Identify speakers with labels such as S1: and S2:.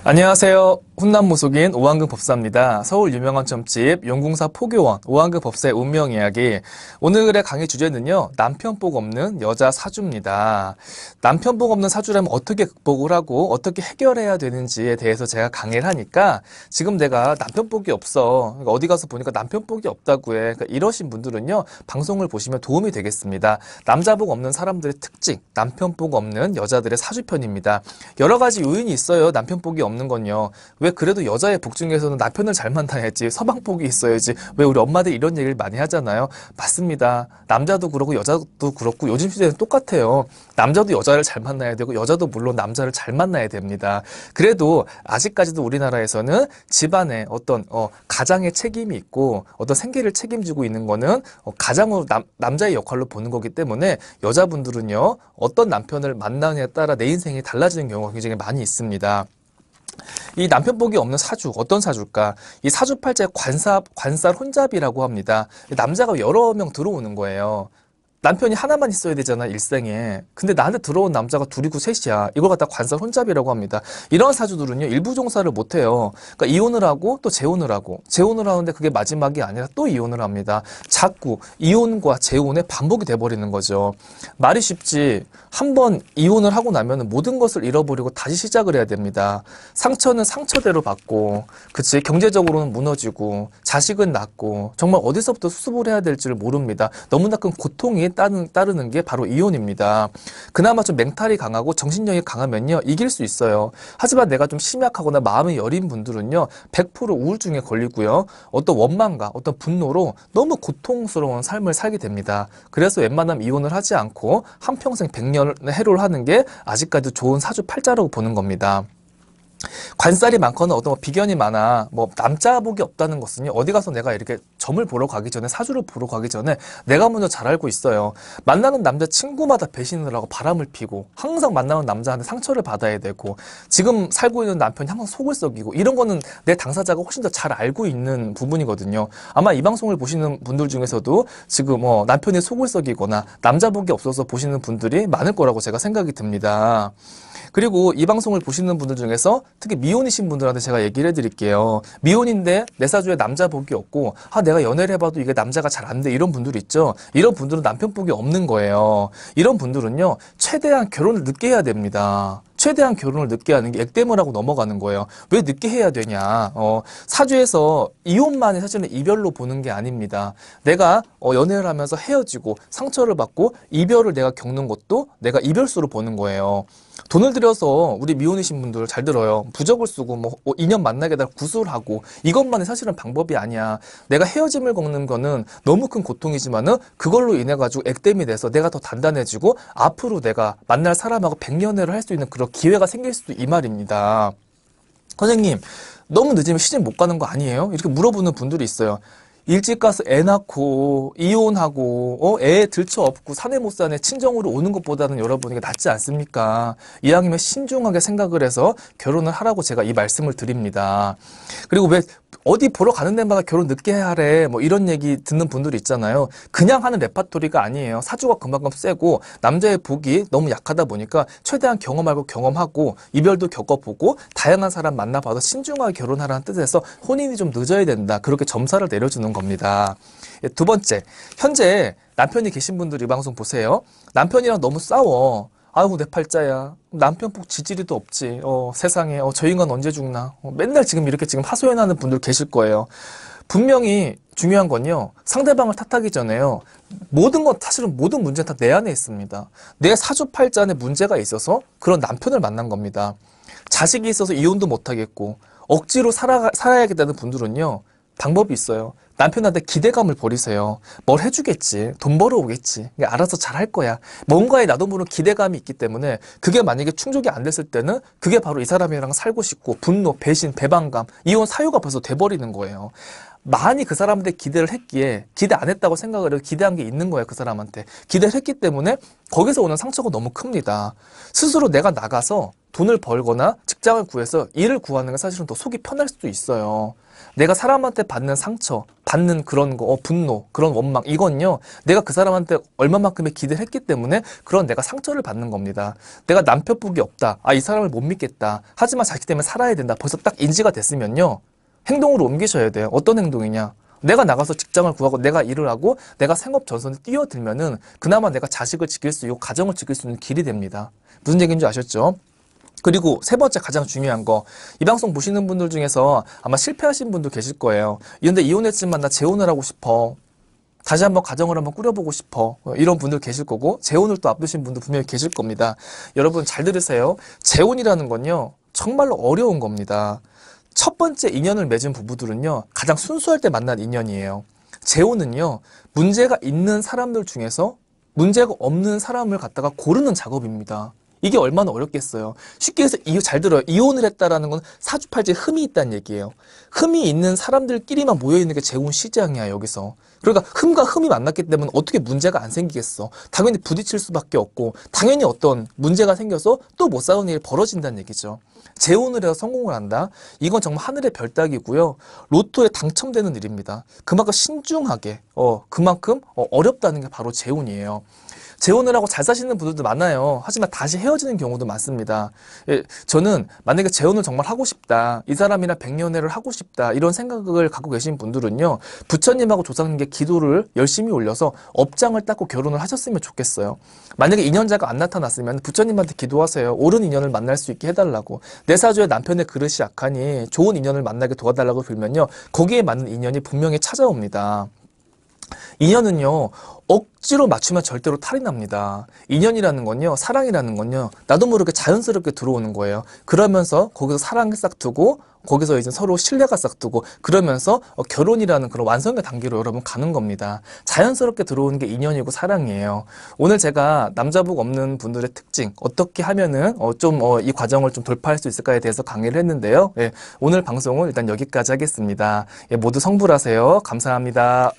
S1: 안녕하세요. 훈남 무속인 오한근 법사입니다. 서울 유명한 점집 용궁사 포교원 오한근 법사의 운명 이야기. 오늘의 강의 주제는요, 남편 복 없는 여자 사주입니다. 남편 복 없는 사주라면 어떻게 극복을 하고 어떻게 해결해야 되는지에 대해서 제가 강의를 하니까 지금 내가 남편 복이 없어, 그러니까 어디 가서 보니까 남편 복이 없다고 해, 그러니까 이러신 분들은요, 방송을 보시면 도움이 되겠습니다. 남자 복 없는 사람들의 특징, 남편 복 없는 여자들의 사주편입니다. 여러 가지 요인이 있어요. 남편 복이 없는 건요. 왜 그래도 여자의 복 중에서는 남편을 잘 만나야지, 서방 복이 있어야지, 왜 우리 엄마들 이런 얘기를 많이 하잖아요. 맞습니다. 남자도 그렇고 여자도 그렇고 요즘 시대는 똑같아요. 남자도 여자를 잘 만나야 되고 여자도 물론 남자를 잘 만나야 됩니다. 그래도 아직까지도 우리나라에서는 집안에 어떤 가장의 책임이 있고 어떤 생계를 책임지고 있는 거는 가장으로 남자의 역할로 보는 거기 때문에 여자분들은요, 어떤 남편을 만나느냐에 따라 내 인생이 달라지는 경우가 굉장히 많이 있습니다. 이 남편 복이 없는 사주, 어떤 사주일까? 이 사주팔자에 관살 혼잡이라고 합니다. 남자가 여러 명 들어오는 거예요. 남편이 하나만 있어야 되잖아, 일생에. 근데 나한테 들어온 남자가 둘이고 셋이야. 이걸 갖다 관살 혼잡이라고 합니다. 이런 사주들은요, 일부 종사를 못 해요. 그러니까 이혼을 하고 또 재혼을 하고, 재혼을 하는데 그게 마지막이 아니라 또 이혼을 합니다. 자꾸 이혼과 재혼의 반복이 돼버리는 거죠. 말이 쉽지. 한번 이혼을 하고 나면 모든 것을 잃어버리고 다시 시작을 해야 됩니다. 상처는 상처대로 받고, 그치? 경제적으로는 무너지고, 자식은 낳고, 정말 어디서부터 수습을 해야 될지를 모릅니다. 너무나 큰 고통이 따르는 게 바로 이혼입니다. 그나마 좀 멘탈이 강하고 정신력이 강하면요, 이길 수 있어요. 하지만 내가 좀 심약하거나 마음이 여린 분들은요, 100% 우울증에 걸리고요, 어떤 원망과 어떤 분노로 너무 고통스러운 삶을 살게 됩니다. 그래서 웬만하면 이혼을 하지 않고 한평생 100년을 해로를 하는 게 아직까지 좋은 사주팔자라고 보는 겁니다. 관살이 많거나 어떤 비견이 많아, 남자 복이 없다는 것은요, 어디 가서 내가 이렇게 점을 보러 가기 전에, 사주를 보러 가기 전에 내가 먼저 잘 알고 있어요. 만나는 남자 친구마다 배신을 하고 바람을 피고, 항상 만나는 남자한테 상처를 받아야 되고, 지금 살고 있는 남편이 항상 속을 썩이고, 이런 거는 내 당사자가 훨씬 더 잘 알고 있는 부분이거든요. 아마 이 방송을 보시는 분들 중에서도 지금 남편이 속을 썩이거나 남자 복이 없어서 보시는 분들이 많을 거라고 제가 생각이 듭니다. 그리고 이 방송을 보시는 분들 중에서 특히 미혼이신 분들한테 제가 얘기를 해드릴게요. 미혼인데 내 사주에 남자 복이 없고, 내가 연애를 해봐도 이게 남자가 잘 안 돼, 이런 분들 있죠. 이런 분들은 남편 복이 없는 거예요. 이런 분들은요, 최대한 결혼을 늦게 해야 됩니다. 최대한 결혼을 늦게 하는 게 액땜을 하고 넘어가는 거예요. 왜 늦게 해야 되냐? 사주에서 이혼만이 사실은 이별로 보는 게 아닙니다. 내가 연애를 하면서 헤어지고 상처를 받고 이별을 내가 겪는 것도 내가 이별수로 보는 거예요. 돈을 들여서, 우리 미혼이신 분들 잘 들어요, 부적을 쓰고 2년 만나게 해달라 구슬을 하고, 이것만이 사실은 방법이 아니야. 내가 헤어짐을 겪는 거는 너무 큰 고통이지만은 그걸로 인해 가지고 액땜이 돼서 내가 더 단단해지고 앞으로 내가 만날 사람하고 100년회를 할 수 있는 그런 기회가 생길 수도, 이 말입니다. 선생님, 너무 늦으면 시집 못 가는 거 아니에요? 이렇게 물어보는 분들이 있어요. 일찍 가서 애 낳고 이혼하고 애 들쳐업고 사내 못 사내 친정으로 오는 것보다는 여러분 이게 낫지 않습니까? 이왕이면 신중하게 생각을 해서 결혼을 하라고 제가 이 말씀을 드립니다. 그리고 왜 어디 보러 가는 데마다 결혼 늦게 하래, 이런 얘기 듣는 분들이 있잖아요. 그냥 하는 레파토리가 아니에요. 사주가 그만큼 세고 남자의 복이 너무 약하다 보니까 최대한 경험하고 경험하고 이별도 겪어보고 다양한 사람 만나봐서 신중하게 결혼하라는 뜻에서 혼인이 좀 늦어야 된다, 그렇게 점사를 내려주는 겁니다. 두 번째, 현재 남편이 계신 분들 이 방송 보세요. 남편이랑 너무 싸워. 아이고 내 팔자야, 남편 복 지지리도 없지, 세상에 저 인간 언제 죽나, 맨날 이렇게 하소연하는 분들 계실 거예요. 분명히 중요한 건요, 상대방을 탓하기 전에요, 사실은 모든 문제는 다 내 안에 있습니다. 내 사주팔자 안에 문제가 있어서 그런 남편을 만난 겁니다. 자식이 있어서 이혼도 못하겠고 억지로 살아야겠다는 분들은요, 방법이 있어요. 남편한테 기대감을 버리세요. 뭘 해주겠지, 돈 벌어오겠지, 알아서 잘 할 거야, 뭔가에 나도 모르는 기대감이 있기 때문에 그게 만약에 충족이 안 됐을 때는 그게 바로 이 사람이랑 살고 싶고 분노, 배신, 배반감, 이혼 사유가 벌써 돼버리는 거예요. 많이 그 사람한테 기대를 했기에 기대 안 했다고 생각을 해도 기대한 게 있는 거예요. 그 사람한테. 기대를 했기 때문에 거기서 오는 상처가 너무 큽니다. 스스로 내가 나가서 돈을 벌거나 직장을 구해서 일을 구하는 게 사실은 더 속이 편할 수도 있어요. 내가 사람한테 받는 상처, 받는 그런 거, 분노, 그런 원망, 이건요, 내가 그 사람한테 얼마만큼의 기대를 했기 때문에 그런 내가 상처를 받는 겁니다. 내가 남편 복이 없다. 아, 이 사람을 못 믿겠다. 하지만 자기 때문에 살아야 된다. 벌써 딱 인지가 됐으면요, 행동으로 옮기셔야 돼요. 어떤 행동이냐? 내가 나가서 직장을 구하고 내가 일을 하고 내가 생업 전선에 뛰어들면은 그나마 내가 자식을 지킬 수 있고 가정을 지킬 수 있는 길이 됩니다. 무슨 얘기인지 아셨죠? 그리고 세 번째 가장 중요한 거, 이 방송 보시는 분들 중에서 아마 실패하신 분도 계실 거예요. 근데 이혼했지만 나 재혼을 하고 싶어. 다시 한번 가정을 한번 꾸려보고 싶어. 이런 분들 계실 거고, 재혼을 또 앞두신 분도 분명히 계실 겁니다. 여러분 잘 들으세요. 재혼이라는 건요, 정말로 어려운 겁니다. 첫 번째 인연을 맺은 부부들은요, 가장 순수할 때 만난 인연이에요. 재혼은요, 문제가 있는 사람들 중에서 문제가 없는 사람을 갖다가 고르는 작업입니다. 이게 얼마나 어렵겠어요. 쉽게 해서 잘 들어요. 이혼을 했다라는 건 사주팔자에 흠이 있다는 얘기예요. 흠이 있는 사람들끼리만 모여있는 게 재혼 시장이야, 여기서. 그러니까 흠과 흠이 만났기 때문에 어떻게 문제가 안 생기겠어. 당연히 부딪힐 수밖에 없고, 당연히 어떤 문제가 생겨서 또 못 사는 일이 벌어진다는 얘기죠. 재혼을 해서 성공을 한다? 이건 정말 하늘의 별따기고요. 로또에 당첨되는 일입니다. 그만큼 신중하게, 그만큼 어렵다는 게 바로 재혼이에요. 재혼을 하고 잘 사시는 분들도 많아요. 하지만 다시 헤어지는 경우도 많습니다. 예, 저는 만약에 재혼을 정말 하고 싶다, 이 사람이랑 백년해를 하고 싶다, 이런 생각을 갖고 계신 분들은요, 부처님하고 조상님께 기도를 열심히 올려서 업장을 닦고 결혼을 하셨으면 좋겠어요. 만약에 인연자가 안 나타났으면 부처님한테 기도하세요. 옳은 인연을 만날 수 있게 해달라고. 내 사주에 남편의 그릇이 약하니 좋은 인연을 만나게 도와달라고 빌면요, 거기에 맞는 인연이 분명히 찾아옵니다. 인연은요, 억지로 맞추면 절대로 탈이 납니다. 인연이라는 건요, 사랑이라는 건요, 나도 모르게 자연스럽게 들어오는 거예요. 그러면서 거기서 사랑이 싹트고, 거기서 이제 서로 신뢰가 싹트고, 그러면서 결혼이라는 그런 완성의 단계로 여러분 가는 겁니다. 자연스럽게 들어오는 게 인연이고 사랑이에요. 오늘 제가 남자복 없는 분들의 특징, 어떻게 하면은 이 과정을 좀 돌파할 수 있을까에 대해서 강의를 했는데요. 예, 오늘 방송은 일단 여기까지 하겠습니다. 예, 모두 성불하세요. 감사합니다.